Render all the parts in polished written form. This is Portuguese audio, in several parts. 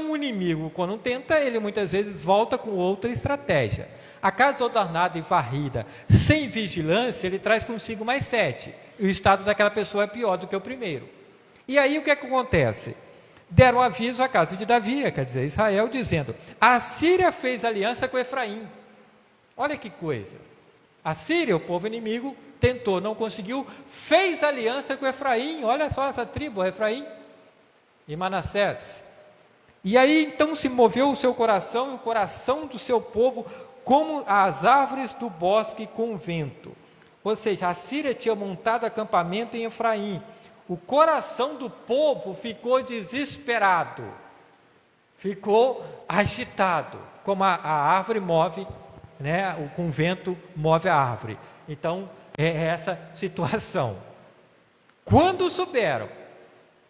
o inimigo, quando tenta, ele muitas vezes volta com outra estratégia. A casa adornada e varrida, sem vigilância, ele traz consigo mais 7. E o estado daquela pessoa é pior do que o primeiro. E aí o que acontece? Deram aviso à casa de Davi, quer dizer, Israel, dizendo: a Síria fez aliança com Efraim. Olha que coisa. A Síria, o povo inimigo, tentou, não conseguiu, fez aliança com Efraim. Olha só essa tribo, Efraim e Manassés. E aí então se moveu o seu coração e o coração do seu povo como as árvores do bosque com o vento. Ou seja, a Síria tinha montado acampamento em Efraim. O coração do povo ficou desesperado, ficou agitado, como a árvore move, né? Com o vento move a árvore. Então é essa situação. Quando souberam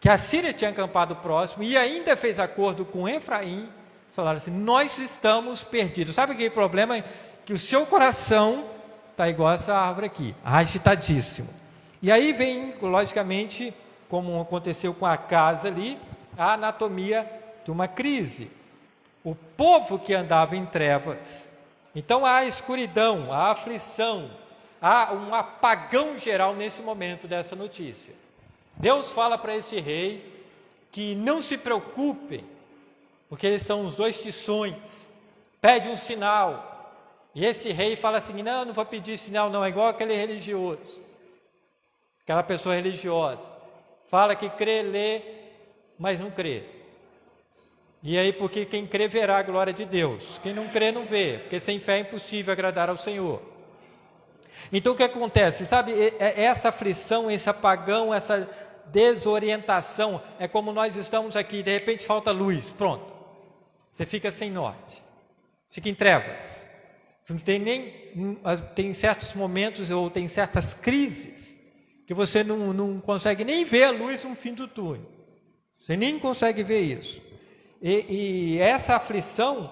que a Síria tinha acampado próximo e ainda fez acordo com Efraim, falaram assim: nós estamos perdidos. Sabe aquele problema? Que o seu coração está igual a essa árvore aqui, agitadíssimo. E aí vem, logicamente, como aconteceu com a casa ali, a anatomia de uma crise. O povo que andava em trevas. Então há a escuridão, a aflição, há um apagão geral nesse momento dessa notícia. Deus fala para este rei que não se preocupem, porque eles são os 2 tições, pede um sinal. E esse rei fala assim: não vou pedir sinal não, é igual aquele religioso, aquela pessoa religiosa, fala que crê, lê, mas não crê. E aí, porque quem crê verá a glória de Deus, quem não crê não vê, porque sem fé é impossível agradar ao Senhor. Então o que acontece? Sabe, essa aflição, esse apagão, essa desorientação, é como nós estamos aqui, de repente falta luz, pronto, você fica sem norte, fica em trevas, não tem tem certos momentos ou tem certas crises que você não consegue nem ver a luz no fim do túnel, você nem consegue ver isso. E essa aflição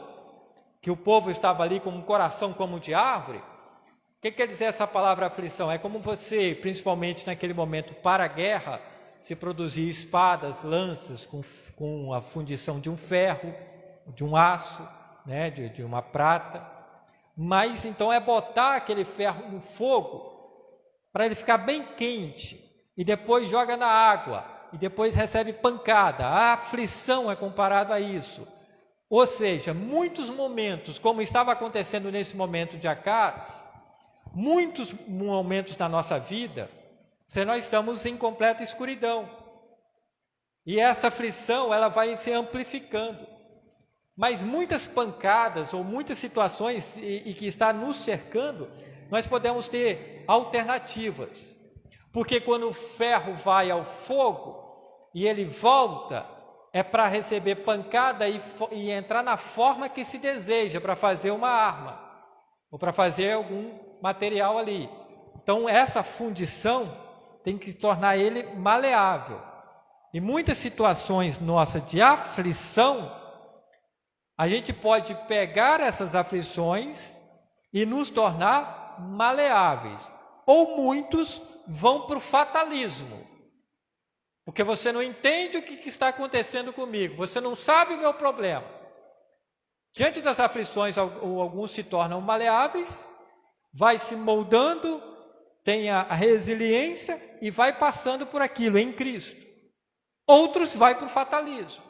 que o povo estava ali com um coração como de árvore, o que quer dizer essa palavra aflição? É como você, principalmente naquele momento para a guerra, se produzir espadas, lanças com a fundição de um ferro, de um aço, né, de uma prata. Mas então é botar aquele ferro no fogo para ele ficar bem quente e depois joga na água e depois recebe pancada. A aflição é comparada a isso. Ou seja, muitos momentos, como estava acontecendo nesse momento de Acaz, muitos momentos da nossa vida, nós estamos em completa escuridão. E essa aflição, ela vai se amplificando. Mas muitas pancadas ou muitas situações e que está nos cercando, nós podemos ter alternativas. Porque quando o ferro vai ao fogo e ele volta, é para receber pancada e entrar na forma que se deseja, para fazer uma arma, ou para fazer algum material ali. Então essa fundição tem que tornar ele maleável. Em muitas situações nossas de aflição, a gente pode pegar essas aflições e nos tornar maleáveis. Ou muitos vão para o fatalismo, porque você não entende o que está acontecendo comigo, você não sabe o meu problema. Diante das aflições, alguns se tornam maleáveis, vai se moldando, tem a resiliência e vai passando por aquilo em Cristo. Outros vai para o fatalismo.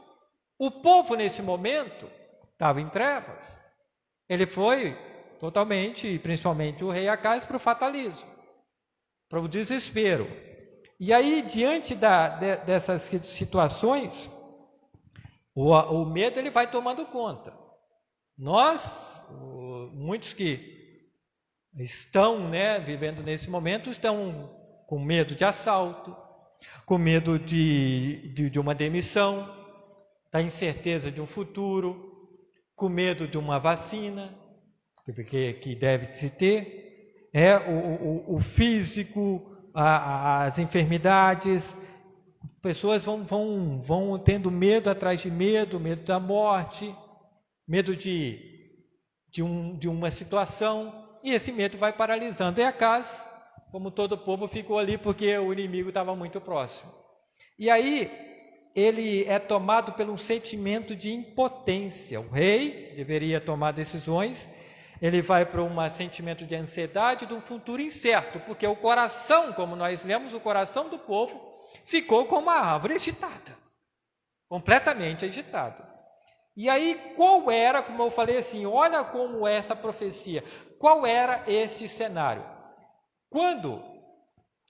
O povo nesse momento estava em trevas. Ele foi totalmente, principalmente o rei Acaz, para o fatalismo, para o desespero. E aí, diante dessas situações, o medo ele vai tomando conta. Nós, muitos que estão, vivendo nesse momento, estão com medo de assalto, com medo de uma demissão, da incerteza de um futuro, com medo de uma vacina, que deve se ter, o físico, as enfermidades. Pessoas vão tendo medo atrás de medo da morte, medo de uma situação, e esse medo vai paralisando. E Acaz, como todo o povo, ficou ali porque o inimigo estava muito próximo. E aí, ele é tomado por um sentimento de impotência. O rei deveria tomar decisões, ele vai para um sentimento de ansiedade de um futuro incerto, porque o coração, como nós lemos, o coração do povo ficou como uma árvore agitada, completamente agitado. E aí, qual era, como eu falei assim, olha como é essa profecia, qual era esse cenário? Quando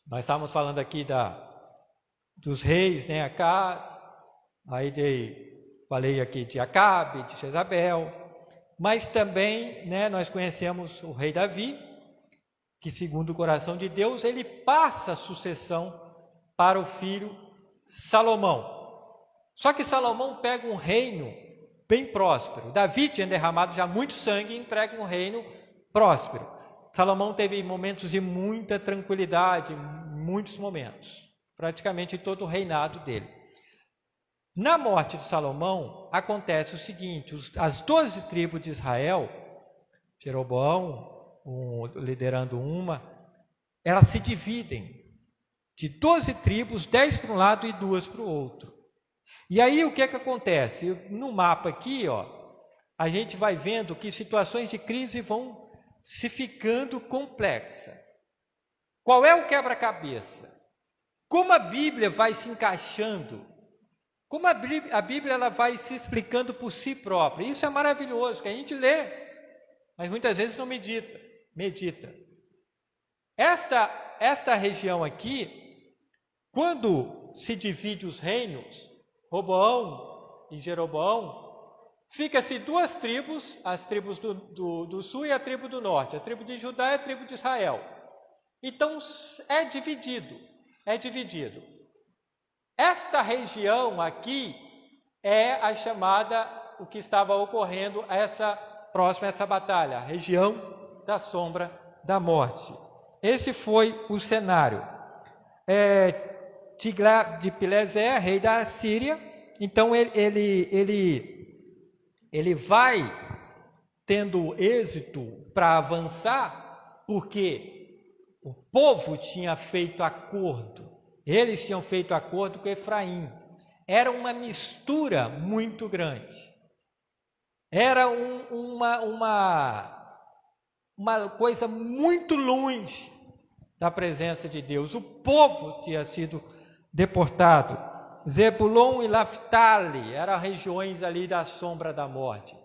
nós estávamos falando aqui dos reis, né, Acaz, aí falei aqui de Acabe, de Jezabel, mas também, né, nós conhecemos o rei Davi, que segundo o coração de Deus, ele passa a sucessão para o filho Salomão. Só que Salomão pega um reino bem próspero. Davi tinha derramado já muito sangue e entrega um reino próspero. Salomão teve momentos de muita tranquilidade, muitos momentos, praticamente em todo o reinado dele. Na morte de Salomão, acontece o seguinte, as 12 tribos de Israel, Jeroboão liderando uma, elas se dividem de 12 tribos, 10 para um lado e 2 para o outro. E aí o que é que acontece? No mapa aqui, ó, a gente vai vendo que situações de crise vão se ficando complexas. Qual é o quebra-cabeça? Como a Bíblia vai se encaixando? Como a Bíblia ela vai se explicando por si própria? Isso é maravilhoso, que a gente lê, mas muitas vezes não medita. Esta região aqui, quando se divide os reinos, Roboão e Jeroboão, fica-se 2 tribos, as tribos do sul e a tribo do norte, a tribo de Judá e a tribo de Israel. Então, é dividido. Esta região aqui é a chamada, o que estava ocorrendo, próxima a essa batalha, a região da sombra da morte. Esse foi o cenário. Tiglat-Pileser, rei da Síria, então ele vai tendo êxito para avançar, porque o povo tinha feito acordo, eles tinham feito acordo com Efraim, era uma mistura muito grande, era uma coisa muito longe da presença de Deus, o povo tinha sido deportado. Zebulon e Naphtali eram regiões ali da sombra da morte.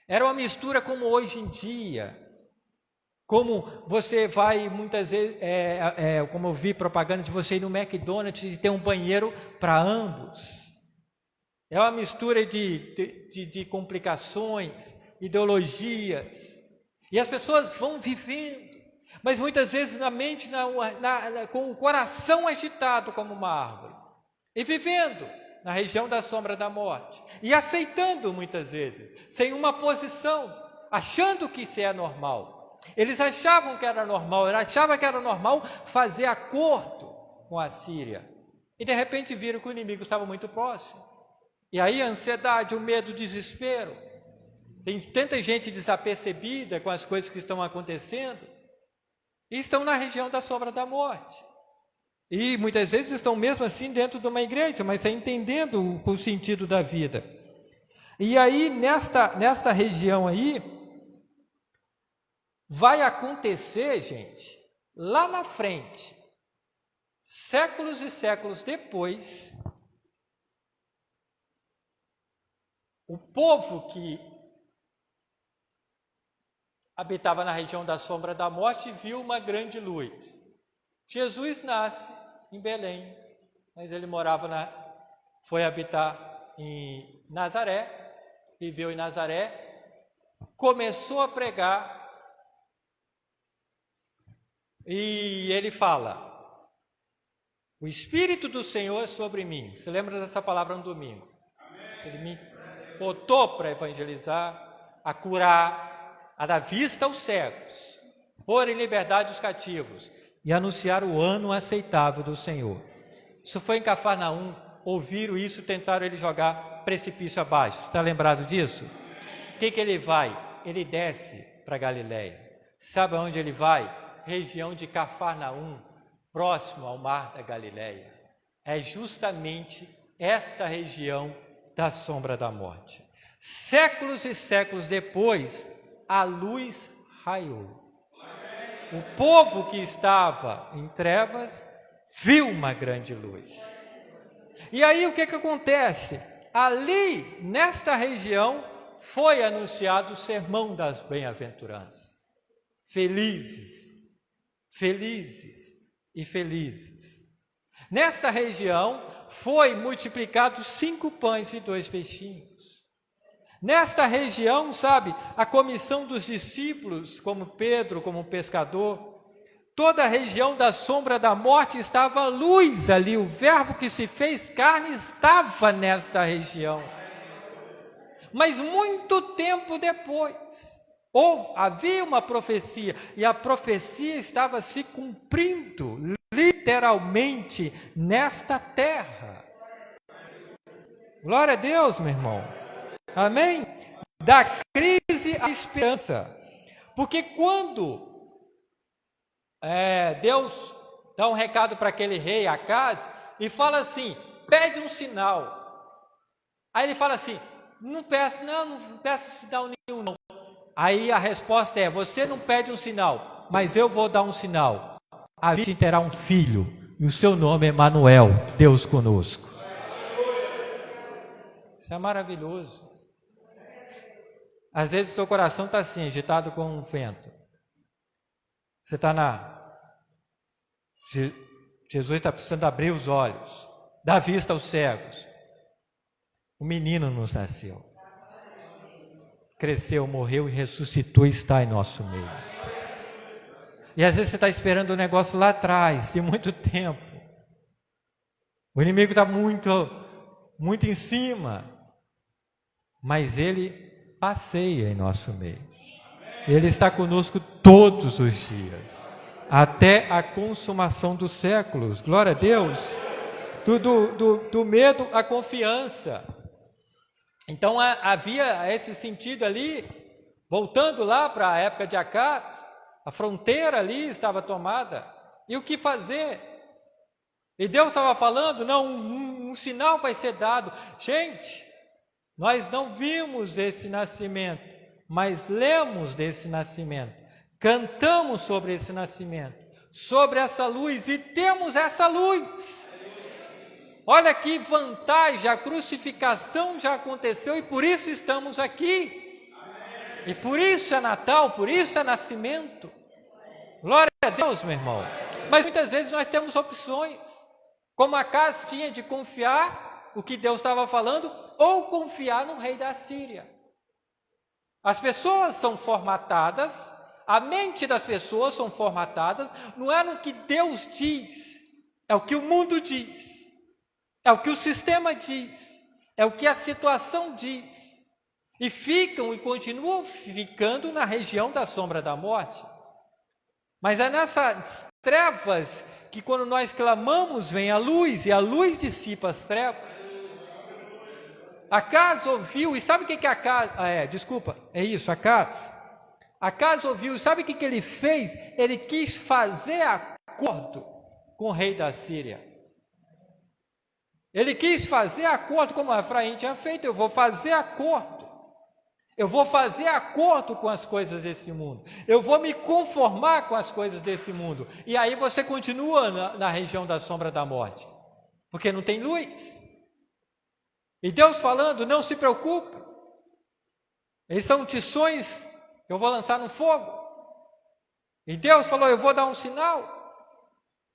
Era uma mistura como hoje em dia, como você vai muitas vezes, como eu vi propaganda de você ir no McDonald's e ter um banheiro para ambos. É uma mistura de complicações, ideologias, e as pessoas vão vivendo, mas muitas vezes na mente, com o coração agitado como uma árvore, e vivendo na região da sombra da morte, e aceitando muitas vezes, sem uma posição, achando que isso é normal. Eles achavam que era normal fazer acordo com a Síria, e de repente viram que o inimigo estava muito próximo, e aí a ansiedade, o medo, o desespero, tem tanta gente desapercebida com as coisas que estão acontecendo, e estão na região da sombra da morte. E muitas vezes estão mesmo assim dentro de uma igreja, mas entendendo o sentido da vida. E aí, nesta região aí, vai acontecer, gente, lá na frente, séculos e séculos depois, o povo que habitava na região da sombra da morte viu uma grande luz. Jesus nasce em Belém, mas ele foi habitar em Nazaré, viveu em Nazaré, começou a pregar, e ele fala: o Espírito do Senhor é sobre mim. Você lembra dessa palavra no domingo? Amém. Ele me botou para evangelizar, a curar, a dar vista aos cegos, pôr em liberdade os cativos e anunciar o ano aceitável do Senhor. Isso foi em Cafarnaum, ouviram isso, tentaram ele jogar precipício abaixo. Está lembrado disso? O que ele vai? Ele desce para Galiléia. Sabe aonde ele vai? Região de Cafarnaum, próximo ao mar da Galiléia. É justamente esta região da sombra da morte. Séculos e séculos depois, a luz raiou. O povo que estava em trevas viu uma grande luz. E aí o que acontece? Ali, nesta região, foi anunciado o sermão das bem-aventuranças. Felizes, felizes e felizes. Nesta região, foi multiplicado 5 pães e 2 peixinhos. Nesta região, sabe, a comissão dos discípulos, como Pedro, como pescador, toda a região da sombra da morte estava a luz ali, o verbo que se fez carne estava nesta região. Mas muito tempo depois, havia uma profecia, e a profecia estava se cumprindo, literalmente, nesta terra. Glória a Deus, meu irmão. Amém? Da crise à esperança. Porque quando Deus dá um recado para aquele rei Acaz e fala assim, pede um sinal. Aí ele fala assim, não peço sinal nenhum não. Aí a resposta é, você não pede um sinal, mas eu vou dar um sinal. A virgem terá um filho e o seu nome é Emanuel, Deus conosco. Isso é maravilhoso. Às vezes seu coração está assim, agitado com um vento. Você está Jesus está precisando abrir os olhos, dar vista aos cegos. O menino nos nasceu. Cresceu, morreu e ressuscitou e está em nosso meio. E às vezes você está esperando um negócio lá atrás, de muito tempo. O inimigo está muito em cima. Mas ele passeia em nosso meio. Ele está conosco todos os dias, até a consumação dos séculos. Glória a Deus. Do medo à confiança. Então havia esse sentido ali, voltando lá para a época de Acaz, a fronteira ali estava tomada. E o que fazer? E Deus estava falando, não, um sinal vai ser dado. Gente, nós não vimos esse nascimento, mas lemos desse nascimento, cantamos sobre esse nascimento, sobre essa luz, e temos essa luz. Olha que vantagem, a crucificação já aconteceu e por isso estamos aqui. E por isso é Natal, por isso é nascimento. Glória a Deus, meu irmão. Mas muitas vezes nós temos opções, como Acaz tinha de confiar o que Deus estava falando, ou confiar no rei da Síria. As pessoas são formatadas, a mente das pessoas são formatadas, não é no que Deus diz, é o que o mundo diz, é o que o sistema diz, é o que a situação diz, e ficam e continuam ficando na região da sombra da morte. Mas é nessas trevas que quando nós clamamos vem a luz, e a luz dissipa as trevas. Acaz ouviu, e sabe o que Acaz... Acaz ouviu, e sabe o que ele fez? Ele quis fazer acordo com o rei da Síria. Ele quis fazer acordo, como Efraim tinha feito, eu vou fazer acordo. Eu vou fazer acordo com as coisas desse mundo. Eu vou me conformar com as coisas desse mundo. E aí você continua na região da sombra da morte. Porque não tem luz. E Deus falando, não se preocupe. Eles são tições que eu vou lançar no fogo. E Deus falou, eu vou dar um sinal.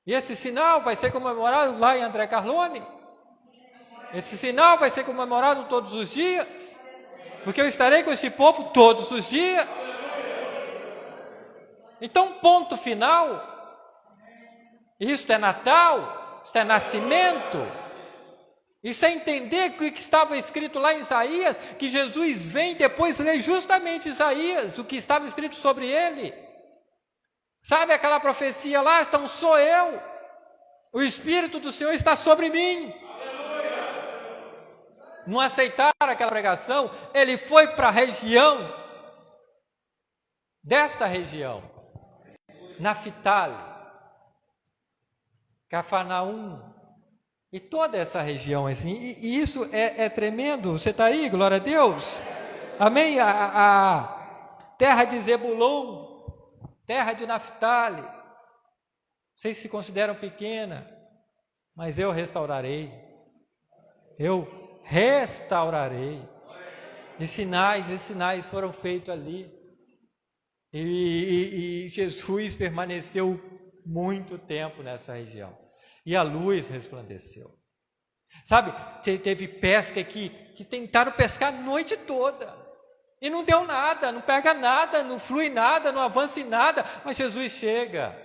E esse sinal vai ser comemorado lá em André Carlone. Esse sinal vai ser comemorado todos os dias. Porque eu estarei com esse povo todos os dias. Então, ponto final. Isto é Natal, isto é nascimento. Isso é entender o que estava escrito lá em Isaías, que Jesus vem depois ler justamente Isaías, o que estava escrito sobre ele. Sabe aquela profecia lá? Então sou eu. O Espírito do Senhor está sobre mim. Não aceitaram aquela pregação, ele foi para a região, desta região, Naftali, Cafarnaum, E toda essa região, assim, e isso é tremendo. Você está aí, glória a Deus? Amém? A terra de Zebulon, terra de Naftali, vocês se consideram pequena, mas eu restaurarei. Eu restaurarei. E sinais foram feitos ali. E Jesus permaneceu muito tempo nessa região. E a luz resplandeceu. Sabe, teve pesca aqui que tentaram pescar a noite toda. E não deu nada, não pega nada, não flui nada, não avança em nada. Mas Jesus chega.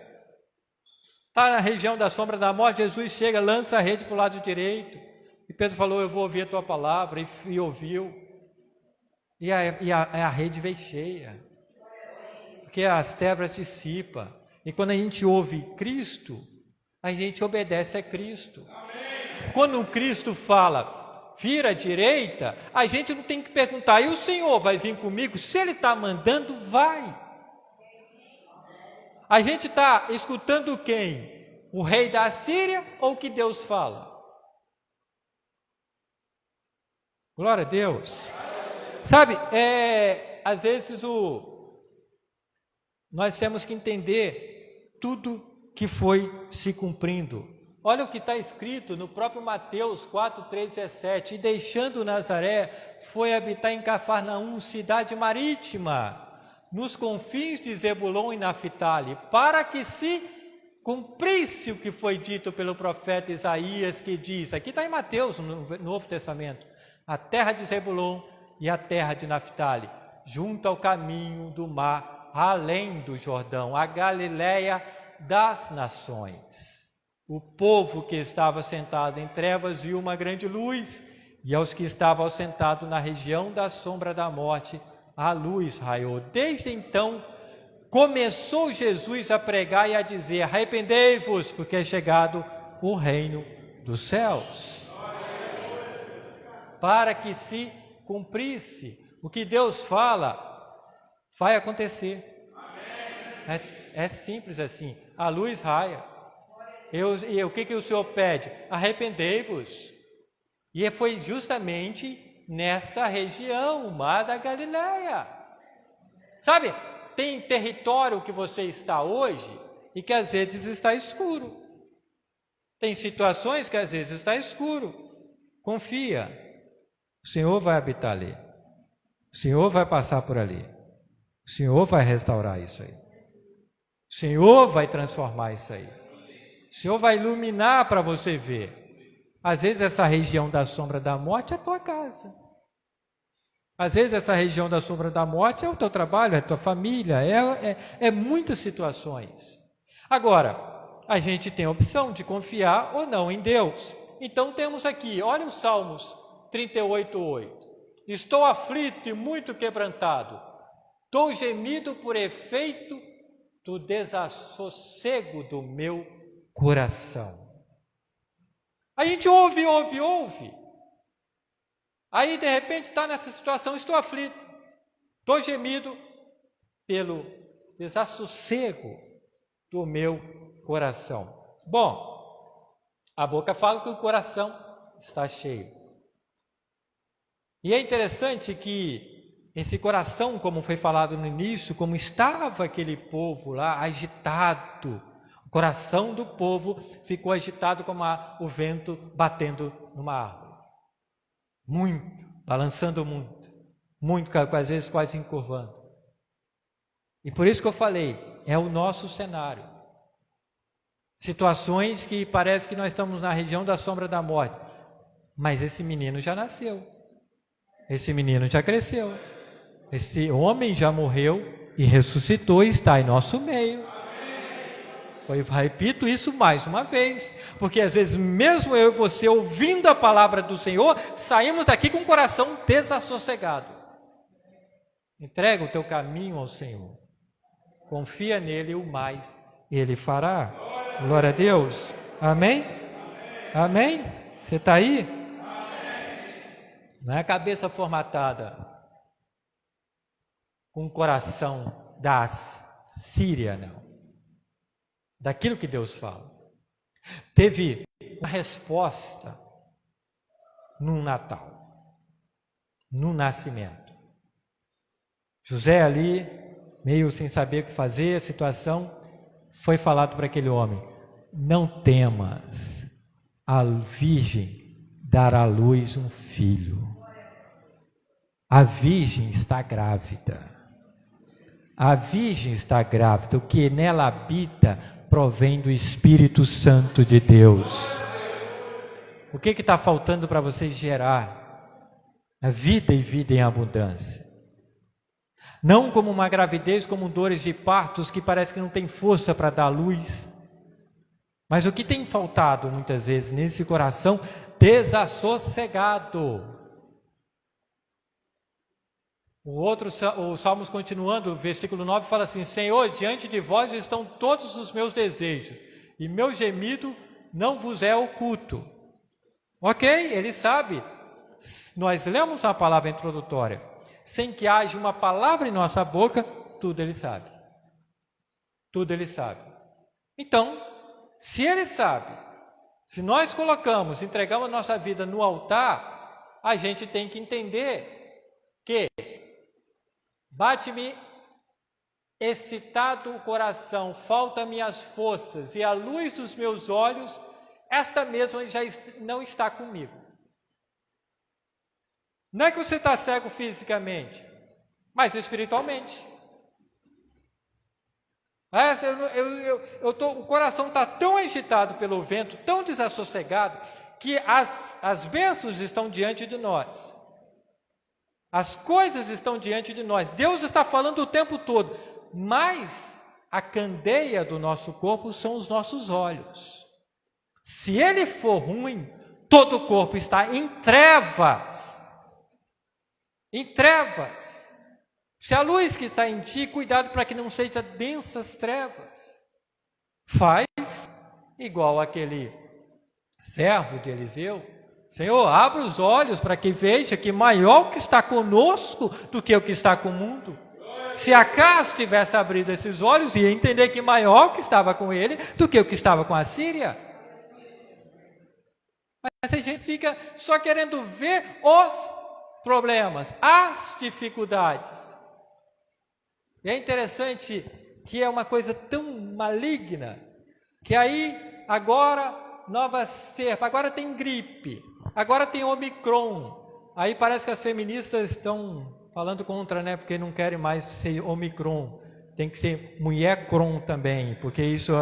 Está na região da sombra da morte, Jesus chega, lança a rede para o lado direito. E Pedro falou, eu vou ouvir a tua palavra. E ouviu. E a rede veio cheia. Porque as tebras dissipam. E quando a gente ouve Cristo, a gente obedece a Cristo. Amém. Quando um Cristo fala, vira à direita, a gente não tem que perguntar, e o Senhor vai vir comigo? Se Ele está mandando, vai. A gente está escutando quem? O rei da Assíria ou o que Deus fala? Glória a Deus. Sabe, às vezes nós temos que entender tudo que foi se cumprindo. Olha o que está escrito no próprio Mateus 4:3-17. E deixando Nazaré, foi habitar em Cafarnaum, cidade marítima, nos confins de Zebulon e Naftali, para que se cumprisse o que foi dito pelo profeta Isaías, que diz, aqui está em Mateus, no Novo Testamento, a terra de Zebulon e a terra de Naftali, junto ao caminho do mar, além do Jordão, a Galileia das nações. O povo que estava sentado em trevas viu uma grande luz, e aos que estavam sentados na região da sombra da morte, a luz raiou. Desde então, começou Jesus a pregar e a dizer, arrependei-vos, porque é chegado o reino dos céus. Para que se cumprisse o que Deus fala, vai acontecer. É simples assim. A luz raia. E o que o Senhor pede? Arrependei-vos. E foi justamente nesta região, o mar da Galileia. Sabe, tem território que você está hoje e que às vezes está escuro. Tem situações que às vezes está escuro. Confia. O Senhor vai habitar ali. O Senhor vai passar por ali. O Senhor vai restaurar isso aí. O Senhor vai transformar isso aí. O Senhor vai iluminar para você ver. Às vezes essa região da sombra da morte é a tua casa. Às vezes essa região da sombra da morte é o teu trabalho, é a tua família, é muitas situações. Agora, a gente tem a opção de confiar ou não em Deus. Então temos aqui, olha os Salmos 38:8. Estou aflito e muito quebrantado. Dou gemido por efeito do desassossego do meu coração. A gente ouve. Aí, de repente, está nessa situação, estou aflito, estou gemido pelo desassossego do meu coração. Bom, a boca fala que o coração está cheio. E é interessante que esse coração, como foi falado no início, como estava aquele povo lá, agitado, o coração do povo ficou agitado como o vento batendo numa árvore. Muito, balançando muito, às vezes quase encurvando. E por isso que eu falei, é o nosso cenário. Situações que parece que nós estamos na região da sombra da morte, mas esse menino já nasceu, esse menino já cresceu, esse homem já morreu e ressuscitou e está em nosso meio. Eu repito isso mais uma vez, porque às vezes mesmo eu e você ouvindo a palavra do Senhor, saímos daqui com o coração desassossegado. Entrega o teu caminho ao Senhor, confia nele, o mais Ele fará. Glória a Deus. Amém? Amém? Você está aí? Não é a cabeça formatada com o coração da Síria, não. Daquilo que Deus fala. teve uma resposta no Natal, no nascimento. José ali, meio sem saber o que fazer, a situação, foi falado para aquele homem: não temas, a virgem dará à luz um filho. A virgem está grávida. A virgem está grávida. O que nela habita provém do Espírito Santo de Deus. O que está faltando para você gerar? A vida e vida em abundância. Não como uma gravidez, como dores de partos que parece que não tem força para dar luz. Mas o que tem faltado muitas vezes nesse coração desassossegado. O Salmos continuando, versículo 9 fala assim: Senhor, diante de vós estão todos os meus desejos, e meu gemido não vos é oculto. Ok, ele sabe. Nós lemos a palavra introdutória. Sem que haja uma palavra em nossa boca, tudo ele sabe. Tudo ele sabe. Então, se ele sabe, se nós colocamos, entregamos a nossa vida no altar, a gente tem que entender que bate-me excitado o coração, falta-me as forças e a luz dos meus olhos, esta mesma já não está comigo. Não é que você está cego fisicamente, mas espiritualmente. O coração está tão agitado pelo vento, tão desassossegado, que as bênçãos estão diante de nós. As coisas estão diante de nós. Deus está falando o tempo todo, mas a candeia do nosso corpo são os nossos olhos. Se ele for ruim, todo o corpo está em trevas. Em trevas. Se a luz que está em ti, cuidado para que não seja densas trevas. Faz igual aquele servo de Eliseu. Senhor, abra os olhos para que veja que maior o que está conosco do que o que está com o mundo. Se Acaz tivesse abrido esses olhos, ia entender que maior o que estava com ele do que o que estava com a Síria. Mas a gente fica só querendo ver os problemas, as dificuldades. E é interessante que é uma coisa tão maligna, que aí agora nova cepa, agora tem gripe, agora tem Omicron. Aí parece que as feministas estão falando contra, né? Porque não querem mais ser Omicron. Tem que ser mulher-cron também, porque isso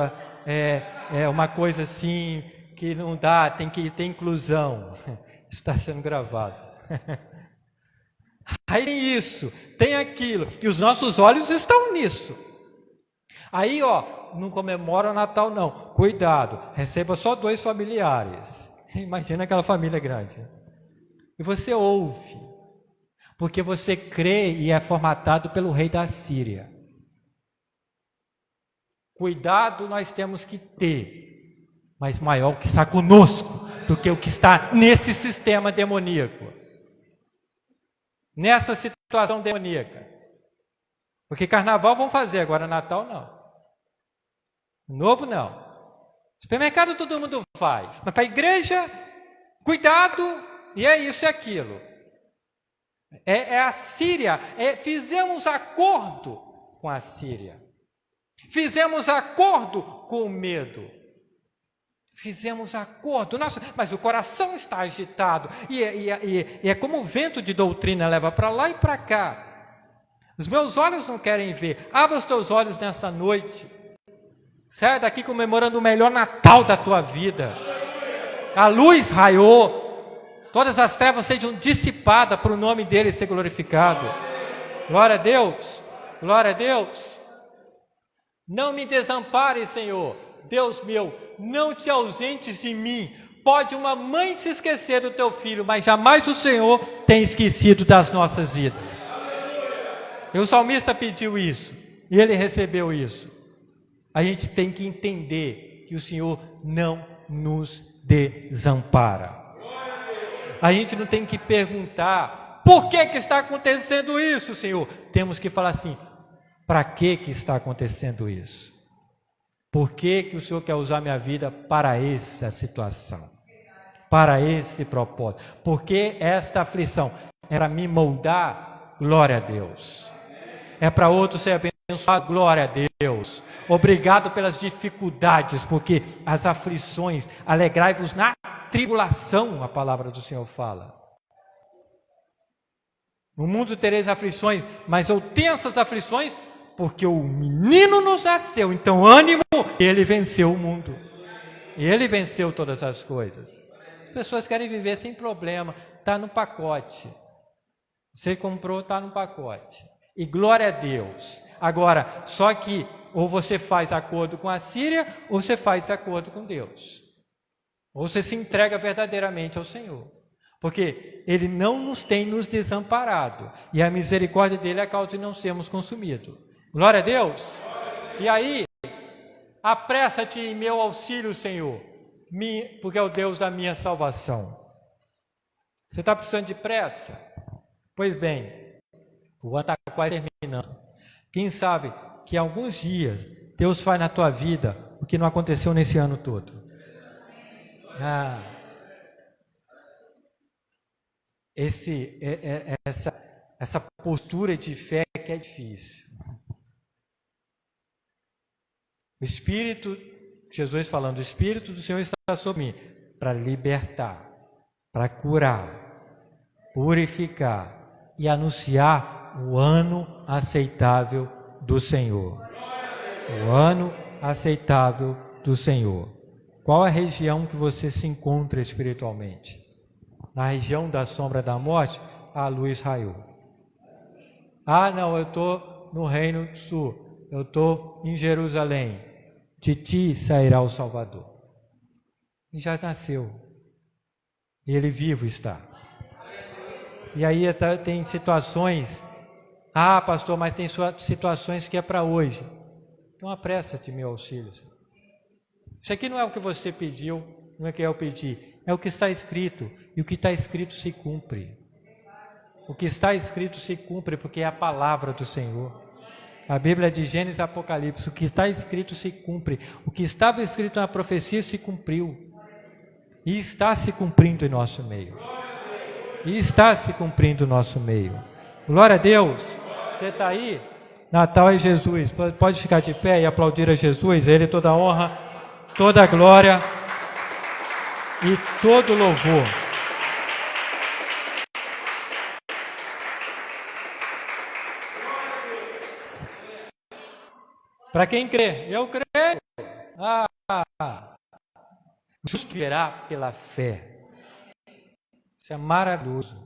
é uma coisa assim que não dá, tem que ter inclusão. Isso está sendo gravado. Aí tem isso, tem aquilo, e os nossos olhos estão nisso. Aí, não comemora o Natal não, cuidado, receba só 2 familiares. Imagina aquela família grande. E você ouve, porque você crê e é formatado pelo rei da Síria. Cuidado nós temos que ter, mas maior o que está conosco do que o que está nesse sistema demoníaco. Nessa situação demoníaca. Porque carnaval vão fazer, agora Natal não. Novo não. Supermercado todo mundo vai. Mas para a igreja, cuidado, e é isso e aquilo. É a Síria. Fizemos acordo com a Síria. Fizemos acordo com o medo. Fizemos acordo, nossa, mas o coração está agitado, e é como o vento de doutrina leva para lá e para cá. Os meus olhos não querem ver. Abra os teus olhos nessa noite. Sai daqui comemorando o melhor Natal da tua vida. A luz raiou, todas as trevas sejam dissipadas para o nome dele ser glorificado. Glória a Deus, glória a Deus. Não me desampare, Senhor, Deus meu, não te ausentes de mim. Pode uma mãe se esquecer do teu filho, mas jamais o Senhor tem esquecido das nossas vidas. E o salmista pediu isso, e ele recebeu isso. A gente tem que entender que o Senhor não nos desampara. A gente não tem que perguntar, por que está acontecendo isso, Senhor? Temos que falar assim, para que está acontecendo isso? Por que que o Senhor quer usar minha vida para essa situação? Para esse propósito? Por que esta aflição? É para me moldar? Glória a Deus. É para outro ser abençoado? Glória a Deus. Obrigado pelas dificuldades, porque as aflições, alegrai-vos na tribulação, a palavra do Senhor fala. No mundo tereis aflições, mas eu tenho essas aflições porque o menino nos nasceu. Então ânimo, ele venceu o mundo. E ele venceu todas as coisas. As pessoas querem viver sem problema, está no pacote. Você comprou, está no pacote. E glória a Deus. Agora, só que ou você faz acordo com a Síria, ou você faz acordo com Deus. Ou você se entrega verdadeiramente ao Senhor. Porque Ele não nos tem nos desamparado. E a misericórdia dEle é a causa de não sermos consumidos. Glória a Deus. E aí, apressa-te em meu auxílio, Senhor. Porque é o Deus da minha salvação. Você está precisando de pressa? Pois bem, o ano está quase terminando. Quem sabe que em alguns dias Deus faz na tua vida o que não aconteceu nesse ano todo. Essa postura de fé que é difícil. O Espírito, Jesus falando, o Espírito do Senhor está sobre mim para libertar, para curar, purificar e anunciar o ano aceitável do Senhor. O ano aceitável do Senhor. Qual a região que você se encontra espiritualmente? Na região da sombra da morte, a luz raiou. Não, eu estou no Reino do Sul, eu estou em Jerusalém. De ti sairá o Salvador. E já nasceu. E ele vivo está. E aí tem situações, pastor, mas tem situações que é para hoje. Então apressa-te, meu auxílio. Isso aqui não é o que você pediu, não é o que eu pedi. É o que está escrito, e o que está escrito se cumpre. O que está escrito se cumpre, porque é a palavra do Senhor. A Bíblia de Gênesis e Apocalipse, o que está escrito se cumpre. O que estava escrito na profecia se cumpriu. E está se cumprindo em nosso meio. E está se cumprindo em nosso meio. Glória a Deus. Você está aí? Natal é Jesus. Pode ficar de pé e aplaudir a Jesus. A Ele toda a honra, toda a glória e todo louvor. Para quem crê, eu creio. Justo viverá pela fé. Isso é maravilhoso.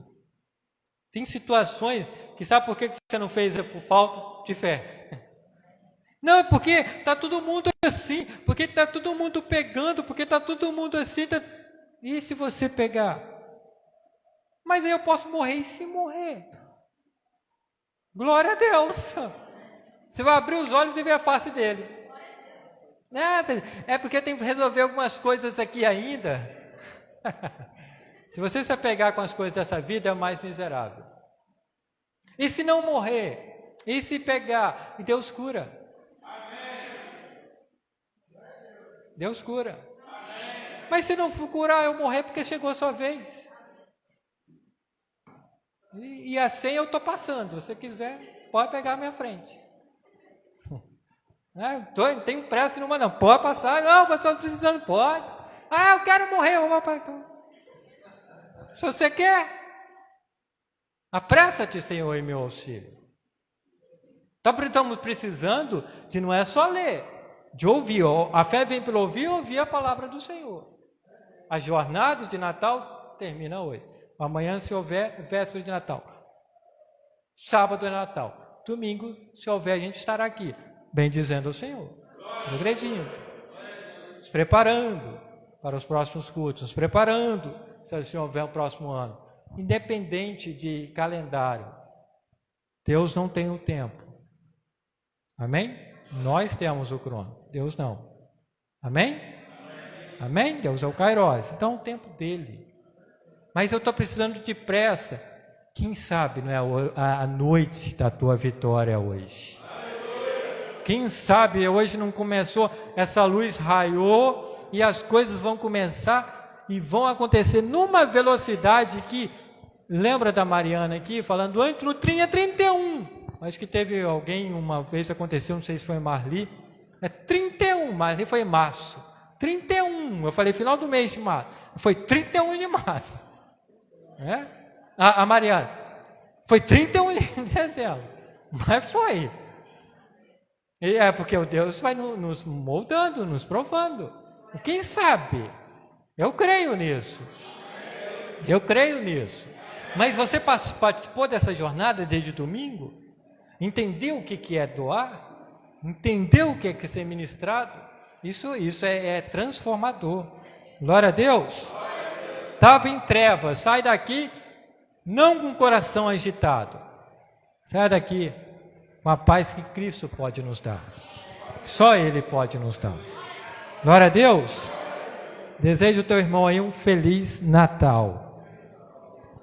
Tem situações que sabe por que você não fez? É por falta de fé. Não, é porque está todo mundo assim, porque está todo mundo pegando, porque está todo mundo assim. E se você pegar? Mas aí eu posso morrer e se morrer. Glória a Deus. Você vai abrir os olhos e ver a face dele. É porque tem que resolver algumas coisas aqui ainda. Se você se apegar com as coisas dessa vida, é o mais miserável. E se não morrer? E se pegar? E Deus cura. Deus cura. Mas se não for curar, eu morrer porque chegou a sua vez. E assim eu estou passando. Se você quiser, pode pegar a minha frente. Tenho pressa nenhuma não. Pode passar. Não, mas estou precisando. Pode. Eu quero morrer. Eu vou para então. Se você quer, apressa-te, Senhor, em meu auxílio. Então estamos precisando de não é só ler, de ouvir. A fé vem pelo ouvir e ouvir a palavra do Senhor. A jornada de Natal termina hoje. Amanhã, se houver, véspera de Natal. Sábado é Natal. Domingo, se houver, a gente estará aqui, bendizendo o Senhor. Progredindo. Nos preparando para os próximos cultos. Nos preparando, se houver o próximo ano. Independente de calendário. Deus não tem o tempo. Amém? Nós temos o crono. Deus não. Amém? Amém? Deus é o Kairos. Então é o tempo dele. Mas eu estou precisando de pressa. Quem sabe não é a noite da tua vitória hoje. Quem sabe hoje não começou, essa luz raiou e as coisas vão começar e vão acontecer numa velocidade que, lembra da Mariana aqui, falando antes no 31, acho que teve alguém, uma vez aconteceu, não sei se foi Marli, 31, Marli foi em março, 31, eu falei final do mês de março, foi 31 de março, a Mariana, foi 31 de dezembro, mas foi, e porque o Deus vai nos moldando, nos provando, quem sabe, eu creio nisso, mas você participou dessa jornada desde domingo? Entendeu o que é doar? Entendeu o que é ser ministrado? Isso é transformador. Glória a Deus. Estava em trevas, sai daqui, não com o coração agitado. Sai daqui com a paz que Cristo pode nos dar. Só Ele pode nos dar. Glória a Deus. Desejo ao teu irmão aí um Feliz Natal.